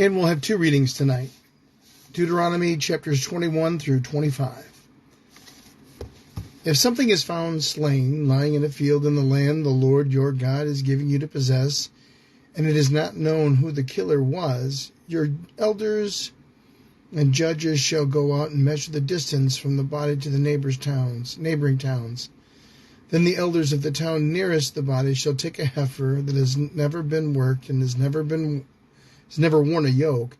And we'll have two readings tonight. Deuteronomy chapters 21 through 25. If something is found slain, lying in a field in the land the Lord your God is giving you to possess, and it is not known who the killer was, your elders and judges shall go out and measure the distance from the body to the neighboring towns. Then the elders of the town nearest the body shall take a heifer that has never been worked and has never worn a yoke,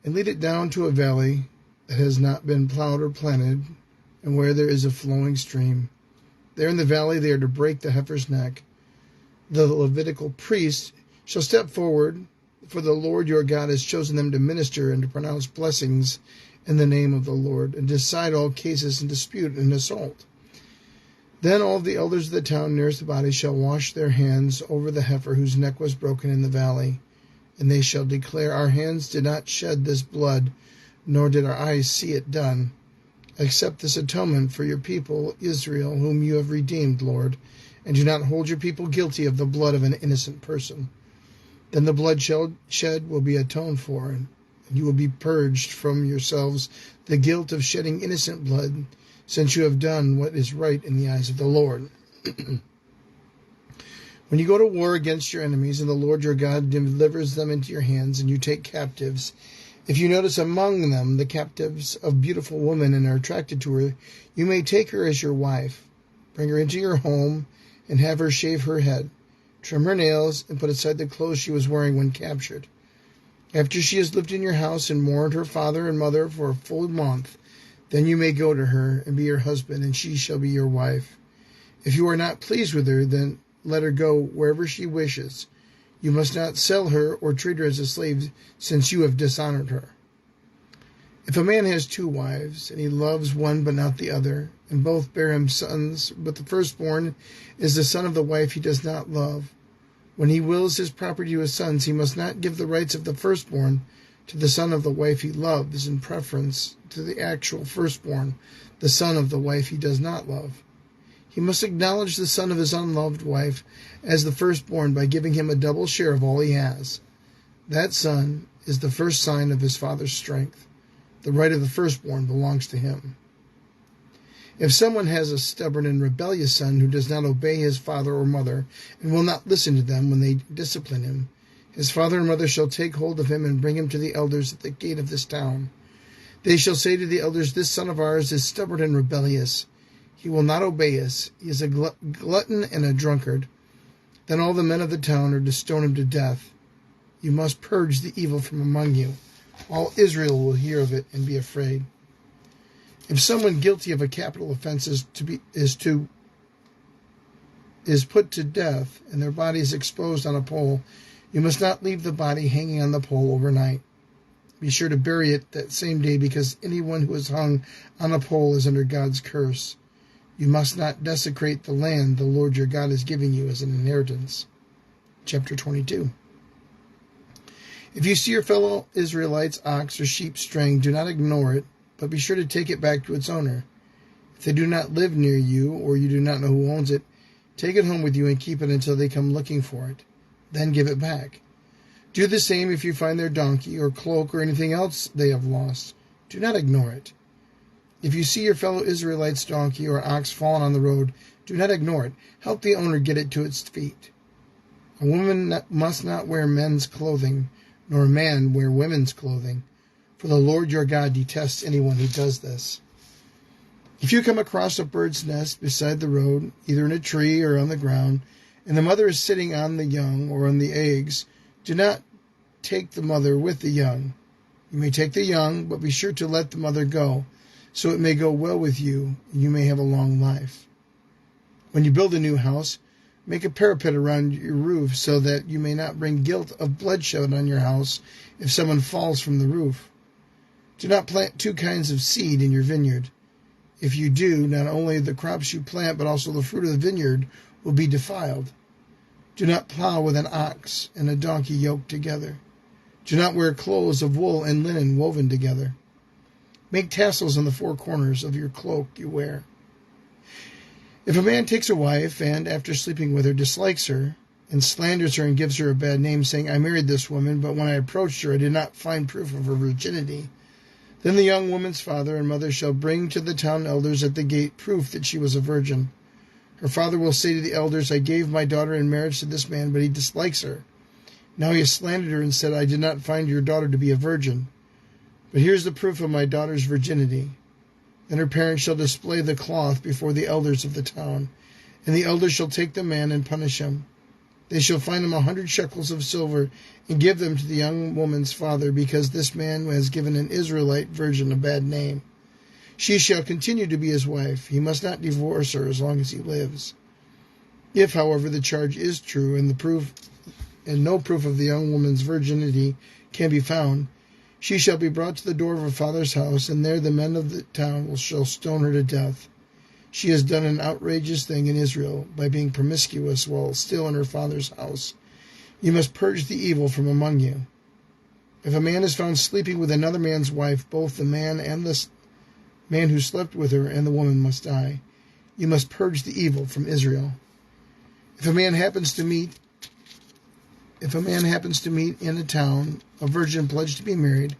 and lead it down to a valley that has not been plowed or planted, and where there is a flowing stream. There in the valley they are to break the heifer's neck. The Levitical priest shall step forward, for the Lord your God has chosen them to minister and to pronounce blessings in the name of the Lord, and decide all cases in dispute and assault. Then all the elders of the town nearest the body shall wash their hands over the heifer whose neck was broken in the valley, and they shall declare, our hands did not shed this blood, nor did our eyes see it done. Accept this atonement for your people Israel, whom you have redeemed, Lord, and do not hold your people guilty of the blood of an innocent person. Then the blood shed will be atoned for, and you will be purged from yourselves the guilt of shedding innocent blood, since you have done what is right in the eyes of the Lord. When you go to war against your enemies, and the Lord your God delivers them into your hands, and you take captives, if you notice among them the captives of beautiful women and are attracted to her, you may take her as your wife, bring her into your home, and have her shave her head, trim her nails, and put aside the clothes she was wearing when captured. After she has lived in your house and mourned her father and mother for a full month, then you may go to her and be her husband, and she shall be your wife. If you are not pleased with her, then let her go wherever she wishes. You must not sell her or treat her as a slave, since you have dishonored her. If a man has two wives, and he loves one but not the other, and both bear him sons, but the firstborn is the son of the wife he does not love, when he wills his property to his sons, he must not give the rights of the firstborn to the son of the wife he loves in preference to the actual firstborn, the son of the wife he does not love. He must acknowledge the son of his unloved wife as the firstborn by giving him a double share of all he has. That son is the first sign of his father's strength. The right of the firstborn belongs to him. If someone has a stubborn and rebellious son who does not obey his father or mother and will not listen to them when they discipline him, his father and mother shall take hold of him and bring him to the elders at the gate of this town. They shall say to the elders, this son of ours is stubborn and rebellious. He will not obey us. He is a glutton and a drunkard. Then all the men of the town are to stone him to death. You must purge the evil from among you. All Israel will hear of it and be afraid. If someone guilty of a capital offense is put to death and their body is exposed on a pole, you must not leave the body hanging on the pole overnight. Be sure to bury it that same day, because anyone who is hung on a pole is under God's curse. You must not desecrate the land the Lord your God is giving you as an inheritance. Chapter 22. If you see your fellow Israelites' ox or sheep straying, do not ignore it, but be sure to take it back to its owner. If they do not live near you, or you do not know who owns it, take it home with you and keep it until they come looking for it. Then give it back. Do the same if you find their donkey or cloak or anything else they have lost. Do not ignore it. If you see your fellow Israelites' donkey or ox fallen on the road, do not ignore it. Help the owner get it to its feet. A woman must not wear men's clothing, nor a man wear women's clothing, for the Lord your God detests anyone who does this. If you come across a bird's nest beside the road, either in a tree or on the ground, and the mother is sitting on the young or on the eggs, do not take the mother with the young. You may take the young, but be sure to let the mother go, so it may go well with you, and you may have a long life. When you build a new house, make a parapet around your roof, so that you may not bring guilt of bloodshed on your house if someone falls from the roof. Do not plant two kinds of seed in your vineyard. If you do, not only the crops you plant, but also the fruit of the vineyard will be defiled. Do not plow with an ox and a donkey yoked together. Do not wear clothes of wool and linen woven together. Make tassels on the four corners of your cloak you wear. If a man takes a wife and, after sleeping with her, dislikes her, and slanders her and gives her a bad name, saying, I married this woman, but when I approached her, I did not find proof of her virginity. Then the young woman's father and mother shall bring to the town elders at the gate proof that she was a virgin. Her father will say to the elders, I gave my daughter in marriage to this man, but he dislikes her. Now he has slandered her and said, I did not find your daughter to be a virgin. But here's the proof of my daughter's virginity. Then her parents shall display the cloth before the elders of the town, and the elders shall take the man and punish him. They shall fine him 100 shekels of silver and give them to the young woman's father, because this man has given an Israelite virgin a bad name. She shall continue to be his wife. He must not divorce her as long as he lives. If, however, the charge is true and no proof of the young woman's virginity can be found, she shall be brought to the door of her father's house, and there the men of the town shall stone her to death. She has done an outrageous thing in Israel by being promiscuous while still in her father's house. You must purge the evil from among you. If a man is found sleeping with another man's wife, both the man and the man who slept with her and the woman must die. You must purge the evil from Israel. If a man happens to meet in a town a virgin pledged to be married,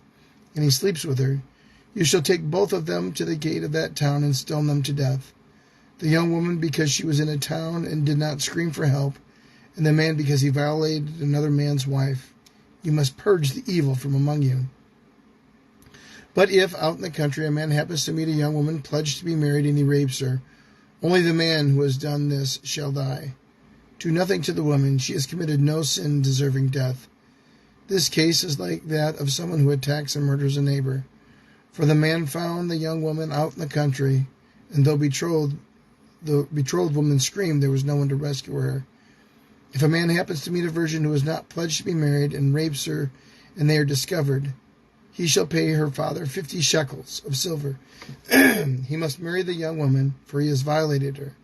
and he sleeps with her, you shall take both of them to the gate of that town and stone them to death. The young woman because she was in a town and did not scream for help, and the man because he violated another man's wife. You must purge the evil from among you. But if, out in the country, a man happens to meet a young woman pledged to be married and he rapes her, only the man who has done this shall die. Do nothing to the woman. She has committed no sin deserving death. This case is like that of someone who attacks and murders a neighbor. For the man found the young woman out in the country, and though the betrothed woman screamed, there was no one to rescue her. If a man happens to meet a virgin who is not pledged to be married and rapes her, and they are discovered, he shall pay her father 50 shekels of silver. He must marry the young woman, for he has violated her.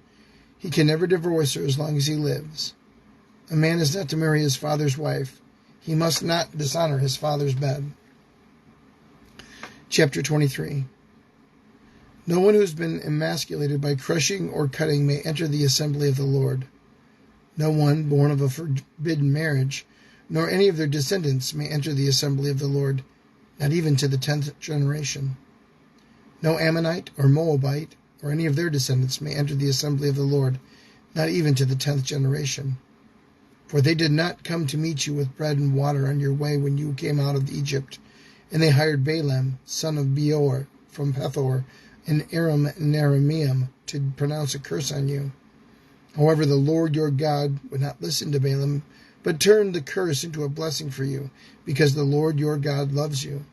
He can never divorce her as long as he lives. A man is not to marry his father's wife. He must not dishonor his father's bed. Chapter 23. No one who has been emasculated by crushing or cutting may enter the assembly of the Lord. No one born of a forbidden marriage, nor any of their descendants may enter the assembly of the Lord, not even to the 10th generation. No Ammonite or Moabite or any of their descendants may enter the assembly of the Lord, not even to the 10th generation. For they did not come to meet you with bread and water on your way when you came out of Egypt, and they hired Balaam, son of Beor, from Pethor, in Aram Narameim, to pronounce a curse on you. However, the Lord your God would not listen to Balaam, but turned the curse into a blessing for you, because the Lord your God loves you.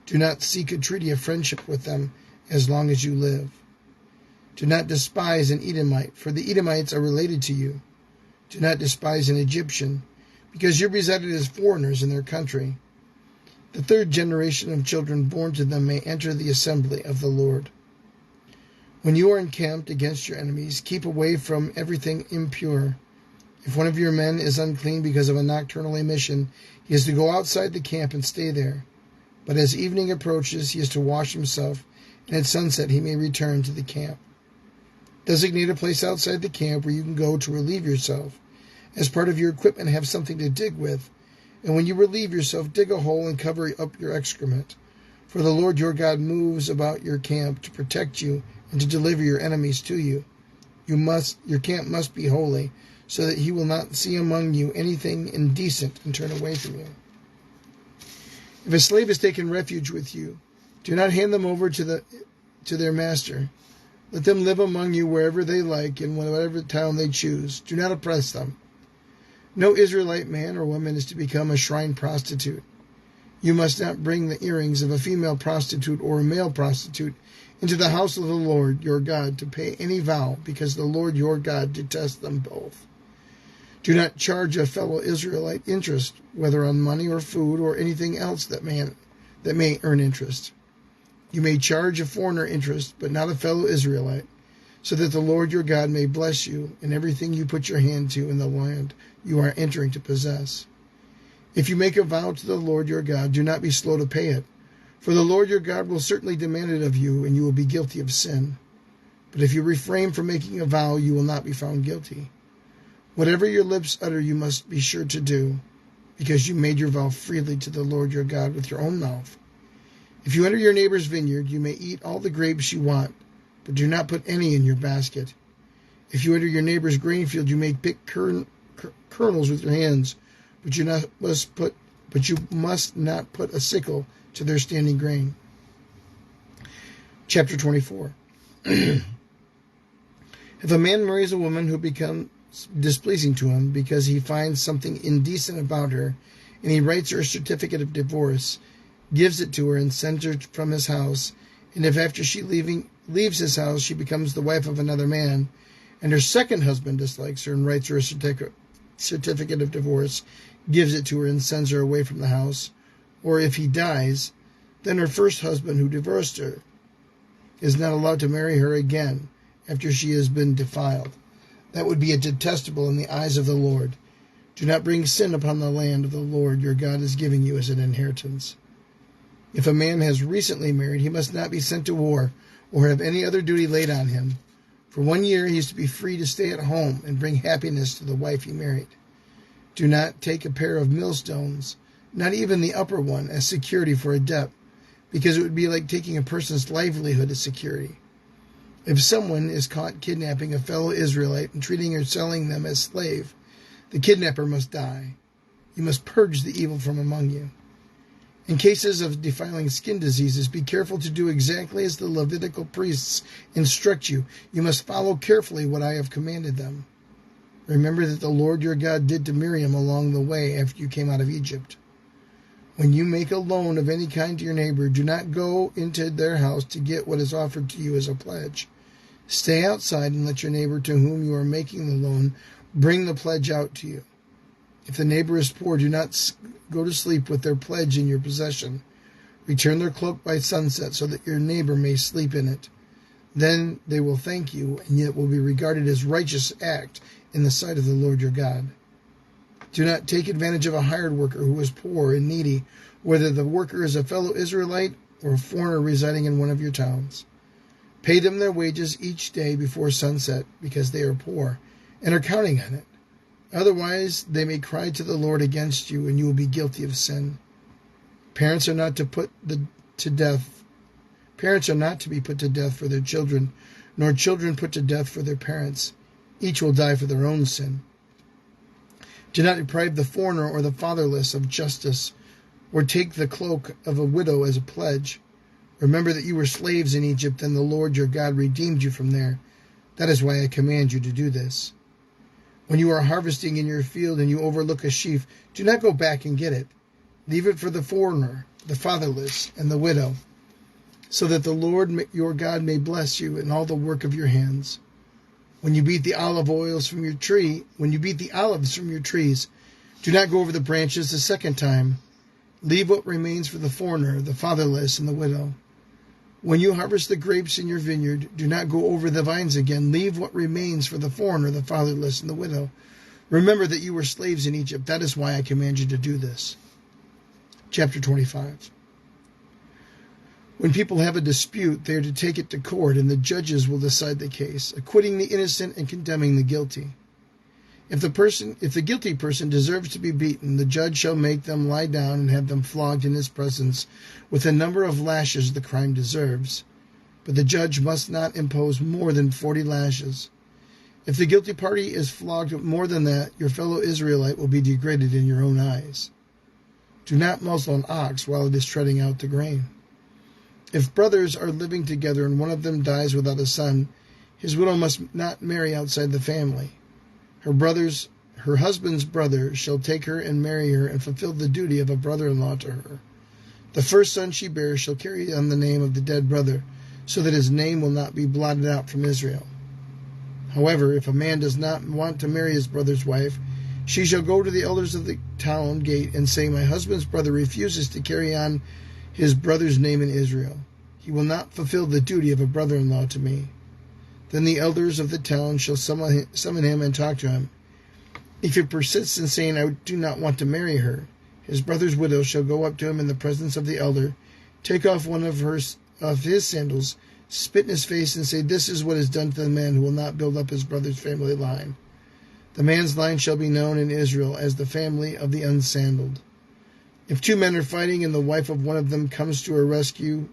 Do not seek a treaty of friendship with them as long as you live. Do not despise an Edomite, for the Edomites are related to you. Do not despise an Egyptian, because you resided as foreigners in their country. The 3rd generation of children born to them may enter the assembly of the Lord. When you are encamped against your enemies, keep away from everything impure. If one of your men is unclean because of a nocturnal emission, he is to go outside the camp and stay there. But as evening approaches, he is to wash himself, and at sunset he may return to the camp. Designate a place outside the camp where you can go to relieve yourself. As part of your equipment, have something to dig with. And when you relieve yourself, dig a hole and cover up your excrement. For the Lord your God moves about your camp to protect you and to deliver your enemies to you. Your camp must be holy, so that he will not see among you anything indecent and turn away from you. If a slave has taken refuge with you, do not hand them over to their master. Let them live among you wherever they like, in whatever town they choose. Do not oppress them. No Israelite man or woman is to become a shrine prostitute. You must not bring the earrings of a female prostitute or a male prostitute into the house of the Lord your God to pay any vow, because the Lord your God detests them both. Do not charge a fellow Israelite interest, whether on money or food or anything else that may earn interest. You may charge a foreigner interest, but not a fellow Israelite, so that the Lord your God may bless you in everything you put your hand to in the land you are entering to possess. If you make a vow to the Lord your God, do not be slow to pay it, for the Lord your God will certainly demand it of you, and you will be guilty of sin. But if you refrain from making a vow, you will not be found guilty. Whatever your lips utter, you must be sure to do, because you made your vow freely to the Lord your God with your own mouth. If you enter your neighbor's vineyard, you may eat all the grapes you want, but do not put any in your basket. If you enter your neighbor's grain field, you may pick kernels with your hands, but you must not put a sickle to their standing grain. Chapter 24. If a man marries a woman who becomes displeasing to him because he finds something indecent about her, and he writes her a certificate of divorce, gives it to her, and sends her from his house, and if after she leaves his house she becomes the wife of another man, and her second husband dislikes her and writes her a certificate of divorce, gives it to her, and sends her away from the house, or if he dies, then her first husband who divorced her is not allowed to marry her again after she has been defiled. That would be detestable in the eyes of the Lord. Do not bring sin upon the land of the Lord your God is giving you as an inheritance. If a man has recently married, he must not be sent to war or have any other duty laid on him. For 1 year he is to be free to stay at home and bring happiness to the wife he married. Do not take a pair of millstones, not even the upper one, as security for a debt, because it would be like taking a person's livelihood as security. If someone is caught kidnapping a fellow Israelite and treating or selling them as slave, the kidnapper must die. You must purge the evil from among you. In cases of defiling skin diseases, be careful to do exactly as the Levitical priests instruct you. You must follow carefully what I have commanded them. Remember that the Lord your God did to Miriam along the way after you came out of Egypt. When you make a loan of any kind to your neighbor, do not go into their house to get what is offered to you as a pledge. Stay outside and let your neighbor to whom you are making the loan bring the pledge out to you. If the neighbor is poor, do not go to sleep with their pledge in your possession. Return their cloak by sunset so that your neighbor may sleep in it. Then they will thank you, and it will be regarded as a righteous act in the sight of the Lord your God. Do not take advantage of a hired worker who is poor and needy, whether the worker is a fellow Israelite or a foreigner residing in one of your towns. Pay them their wages each day before sunset, because they are poor and are counting on it. Otherwise, they may cry to the Lord against you, and you will be guilty of sin. Parents are not to be put to death for their children, nor children put to death for their parents. Each will die for their own sin. Do not deprive the foreigner or the fatherless of justice, or take the cloak of a widow as a pledge. Remember that you were slaves in Egypt, and the Lord your God redeemed you from there. That is why I command you to do this. When you are harvesting in your field and you overlook a sheaf, do not go back and get it. Leave it for the foreigner, the fatherless, and the widow, so that the Lord your God may bless you in all the work of your hands. When you beat the olives from your trees, do not go over the branches the second time. Leave what remains for the foreigner, the fatherless, and the widow. When you harvest the grapes in your vineyard, do not go over the vines again. Leave what remains for the foreigner, the fatherless, and the widow. Remember that you were slaves in Egypt. That is why I command you to do this. Chapter 25. When people have a dispute, they are to take it to court, and the judges will decide the case, acquitting the innocent and condemning the guilty. If the guilty person deserves to be beaten, the judge shall make them lie down and have them flogged in his presence with the number of lashes the crime deserves. But the judge must not impose more than 40 lashes. If the guilty party is flogged more than that, your fellow Israelite will be degraded in your own eyes. Do not muzzle an ox while it is treading out the grain. If brothers are living together and one of them dies without a son, his widow must not marry outside the family. Her husband's brother shall take her and marry her and fulfill the duty of a brother-in-law to her. The first son she bears shall carry on the name of the dead brother, so that his name will not be blotted out from Israel. However, if a man does not want to marry his brother's wife, she shall go to the elders of the town gate and say, "My husband's brother refuses to carry on his brother's name in Israel. He will not fulfill the duty of a brother-in-law to me." Then the elders of the town shall summon him and talk to him. If he persists in saying, "I do not want to marry her," his brother's widow shall go up to him in the presence of the elder, take off one of his sandals, spit in his face, and say, "This is what is done to the man who will not build up his brother's family line." The man's line shall be known in Israel as the family of the unsandaled. If two men are fighting and the wife of one of them comes to rescue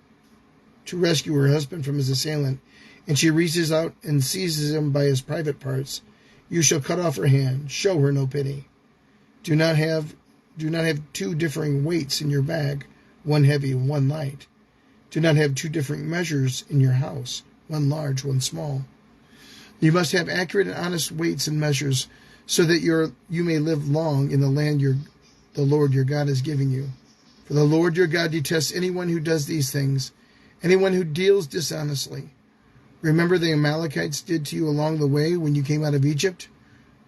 her husband from his assailant, and she reaches out and seizes him by his private parts, you shall cut off her hand. Show her no pity. Do not have two differing weights in your bag, one heavy and one light. Do not have two different measures in your house, one large, one small. You must have accurate and honest weights and measures, so that you may live long in the land the Lord your God is giving you. For the Lord your God detests anyone who does these things, anyone who deals dishonestly. Remember the Amalekites did to you along the way when you came out of Egypt?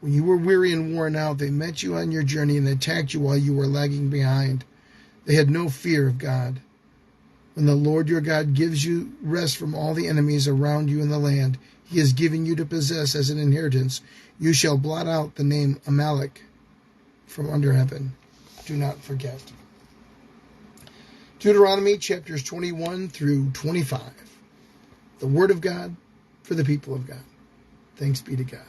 When you were weary and worn out, they met you on your journey and attacked you while you were lagging behind. They had no fear of God. When the Lord your God gives you rest from all the enemies around you in the land he is giving you to possess as an inheritance, you shall blot out the name Amalek from under heaven. Do not forget. Deuteronomy chapters 21 through 25. The Word of God for the people of God. Thanks be to God.